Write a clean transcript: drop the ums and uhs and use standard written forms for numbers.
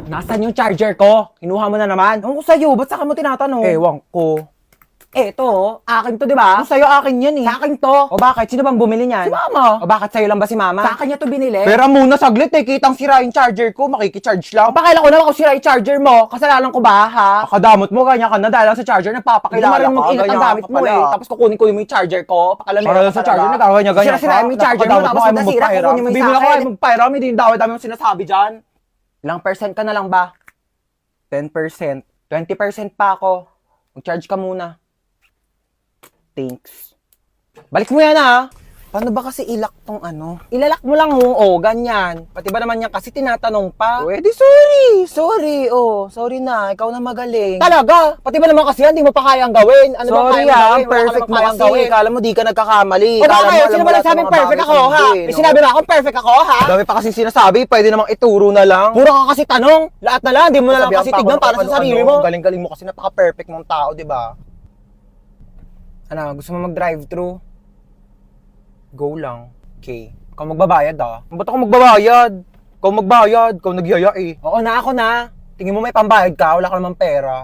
Nasaan yung charger ko? Kinuha mo na naman? Ewan ko sa'yo, ba't saka mo tinatanong? Ewan ko. Eto, akin to, di ba? Ano sa'yo akin yan eh? Sa akin to. O bakit? Sino bang bumili niyan? Si mama. O bakit sa'yo lang ba si mama? Sa akin niya to binili. Pera muna saglit eh. Kitang sira yung charger ko. Makikicharge lang. Pakailan ko naman kung sira yung charger mo. Kasalanan ko ba, ha? Akadamot mo, ganyan ka na dahil lang sa charger, Hindi nagpapakilala naman rin ka. mag-ingat ang ganyan gamit ka mo pala. eh. Tapos kukunin ko yung charger ko. Pakalamera Para lang sa charger, nagkakanya-ganyan ka. Sira-sira mo yung charger mo, Nakakadamot tapos kayo nasira, magpairam. kukunin mo yung Sabihin sa na akin. kayo magpairam, hindi yung dami mong sinasabi dyan. Ilang percent ka na lang ba? 10%. 20% pa ako. Mag-charge ka muna. Thanks. Balik mo yan ah. Paano ba kasi ilak tong ano? Ilalak mo lang ganyan. Pati ba naman yan kasi tinatanong pa. Pwede, sorry. Sorry, sorry na. Ikaw na magaling. Talaga? Pati ba naman kasi yan, di mo pa kayang gawin? Ano ba Sorry kaya ah, gawin? Wala ka perfect namang mo kayang kasi. gawin. Kala mo di ka nagkakamali. O Kala bakit? mo Sino alam ba mo lahat nagsabing ng mga perfect bagay ako, sa ha? mundo, May no? sinabi ba akong perfect ako, ha? Dami pa kasi sinasabi, pwede namang ituro na lang. Puro ka kasi tanong. Lahat na lang, di mo na lang Sabihan kasi pa ako tignan ng para sa ano-ano. sarili mo. Galing-galing mo kasi napaka-perfect mong tao, di ba? Ano, gusto mo mag-drive-thru? Go lang. Okay. Ikaw magbabayad, ah. Ba't ako magbabayad? Ikaw magbayad, ikaw nagyaya eh. Oo na, ako na. Tingin mo may pambayad ka, wala ka namang pera.